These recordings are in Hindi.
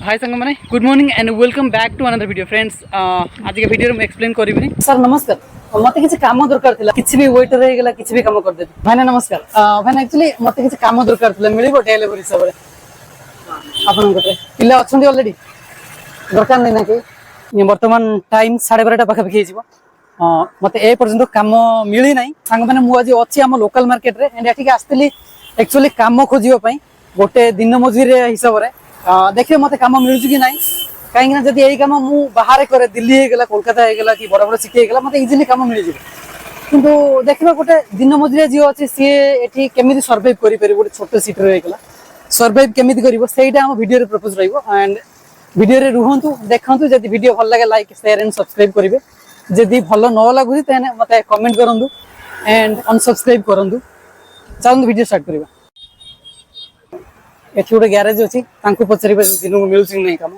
हाय संग माने good morning and welcome back to another video friends आज के वीडियो में एक्सप्लेन करिबनी सर नमस्कार मते किछि काम दरकार थिला किछि भी वेटर रहि गेला किछि भी काम कर दे भाई नमस्कार भाई एक्चुअली मते किछि काम दरकार थिला मिलिबो डेले भरि सब रे आपन गते पिला अछंदी ऑलरेडी दरकार नै ना कि वर्तमान टाइम 12:30 पाखा पखि हिजिबो मते ए पर्यंत काम मिली नै संग माने मु आज अछि हम लोकल मार्केट रे एंड एठी के आस्तिली एक्चुअली काम खोजियो पई गोटे दिन मजूरी हिसाब रे देखिए मत कम मिलूँ कि ना कहीं जब यही कम मु बाहर करे दिल्ली होगा कोलकाता होगा कि बड़ बड़ सिटी होगा मत इजिली कम मिल जाए किंतु देखा गोटे दिन मजूरिया जी अच्छे सी ये केमी सर्वाइव कर गोटे छोट सिटी होगा सर्वाइव केमी कर वीडियो प्रपोज रंड वीडियो रुहतु देखु जब वीडियो भल लगे लाइक शेयर एंड सब्सक्राइब करेंगे जदि भल न लगुच मत कमेंट करूँ एंड अनसब्सक्राइब करूँ चलते वीडियो स्टार्ट करवा ये गोटे ग्यारेज अच्छी पचार दिन को मिलूँ कि नहीं कम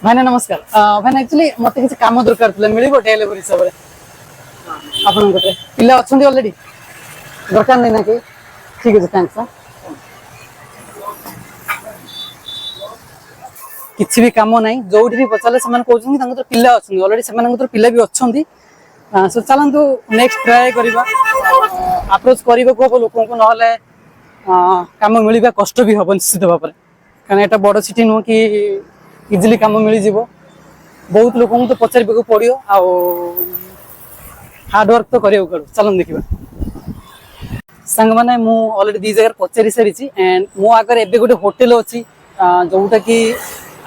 भाई नमस्कार भाई एक्चुअली मत किसी काम दरकार था मिल डेले भरि हिसाब से आपन गते पिला अछंदी ऑलरेडी दरकार नै ना कि ठीक है थैंक्स किछि भी काम नै जोठी भी पचाले समान कहउछन कि तांको पिला अछंदी ऑलरेडी समान को पिला भी अछंदी सो चलंतु नेक्स्ट ट्राई करिबा अप्रोच करिबा को लोगों को नहले काम मिलबा कष्ट भी हो निश्चित भाव कारण एटा बड़ सिटी नु कि इजिली काम मिल जिवो बहुत लोगों को तो पचार को पड़ियो आ हार्ड वर्क तो करियो करू चलन देखिबा संग माने मु ऑलरेडी दी जगह पचारि सारिची एंड मो आगर एबे गोटे होटल अछि जोटा कि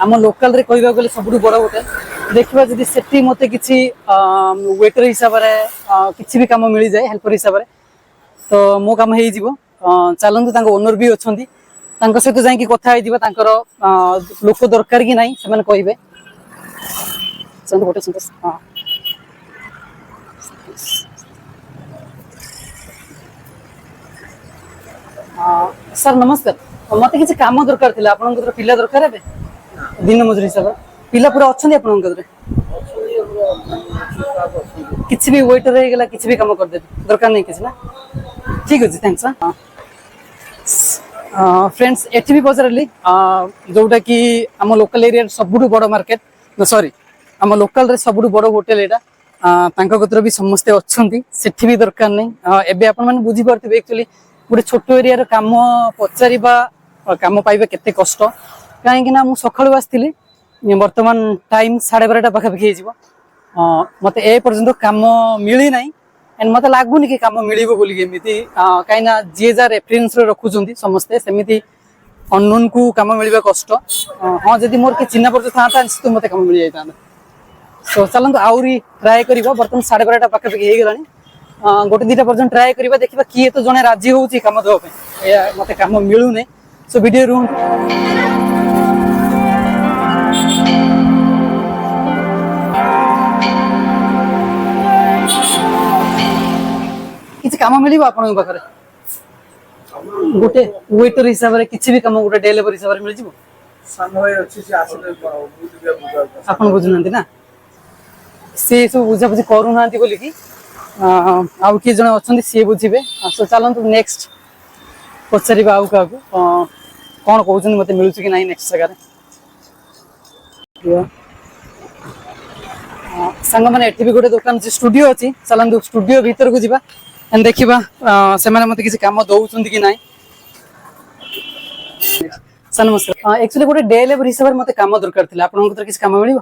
आम लोकल रे कहबा गले सबुठु बड़ होटल देखिबा जदी सेठी मते किछि वेटर हिसाब रे किछि भी काम मिल जाए हेल्पर हिसाब रे तो मो काम हे जिवो चलंतु तांको ओनर भी अछंती तांको सहित जाई कि कथा हे जिवो तांकर लोक दरकार कि नाही से माने कहिबे चलंतु गोटे संतोष सर नमस्कार मते किछि काम दरकार थिला आपन को पिला दरकार हेबे दिन मजूरी हिसाब पिला पूरा अछंती आपन को किछि भी वेटर रहि गेला किछि भी काम कर दे दरकार नै किछि ना ठीक अछि थैंक्स फ्रेंड्स एठी भी पचारली जोटा कि आम लोकल एरिया सबुठु बड़ मार्केट सॉरी आम लोकल रे सबुठु बड़ होटल एटा तांको कतर भी समस्ते अछंती सेठी भी दरकार नै एबे आपन माने बुझी परथिबे एक्चुअली गोटे छोट एरिया रे काम पचारिबा काम पाइबा केते कष्ट काहे कि ना मु सखाळु आस्थिली वर्तमान टाइम 12:30 पाखा पखि हिजिबो मते ए पर्यंत काम मिली नै एंड मत लागुनी कि काम मिलिबो बोली एमिति काइना जे जा रेफरेंस रे रखुचंती समस्ते सेमिति अननोन को काम मिलिबा कष्ट हां जदी मोर के चिन्ह परत थाता तो मते काम मिल जायता सो चलंतु आउरी ट्राई करबो वर्तमान 12:30 पाखा पखि हे गेलानी गोटे दीटा पर्यंत ट्राई करबा देखिबा किए तो जने राजी होउची काम देबो पे मते काम मिलु नै सो वीडियो रूम किसी काम मिल आपण पाखे गोटे वेटर हिसाब से किसी भी काम गोटे डेले हिसाब से मिल जाए बुझुना ना सी सब बुझाबुझी करूना बोल कि आउ किए जन अच्छा सी बुझे सो चलते नेक्स्ट पचार आउ क्या कौन कहते मत मिलूँ कि ना नेक्स्ट जगह सांग मैंने एठी भी गोटे दुकान स्टूडियो अच्छी चलते स्टूडियो भीतर को जीवा एंड देखिबा से माने मते किसी काम दउचंदी कि नाही सर नमस्कार एक्चुअली गोटे डे लेबर हिसाब मते काम दरकार थिला आपन को किसी काम मिलिबो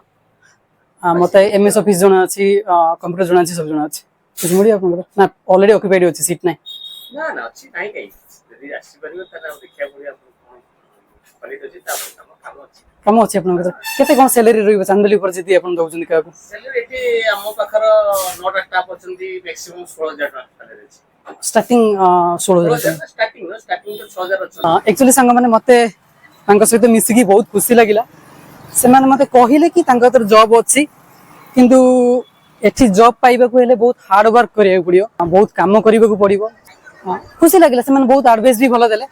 मते एमएस ऑफिस जणा अछि कंप्यूटर जणा अछि सब जणा अछि कुछ मिली आपन ना ऑलरेडी ऑक्युपाइड अछि सीट नाही ना ना अछि नाही कहि यदि आसी परिबो तना देखिया पड़ी आपन क्वालिटी अछि ता काम अछि काम अछि आपन को केते कोन सैलरी रहइबो चांदली पर जदी आपन दउचंदी काको सैलरी एठी हम पाखर 9 स्टाफ अछंती मैक्सिमम 16000 सैलरी अछि स्टार्टिंग 16000 स्टार्टिंग तो 6000 अछि एक्चुअली संग माने मते तांका सहित मिसिकी बहुत खुशी लागिला से माने मते कहिले कि तांका तर जॉब अछि किंतु एठी जॉब पाइबा को हेले बहुत हार्ड वर्क करिया पड़ियो बहुत काम करिबा को पड़िबो खुशी लागिला से माने बहुत एडवाइस भी भलो देले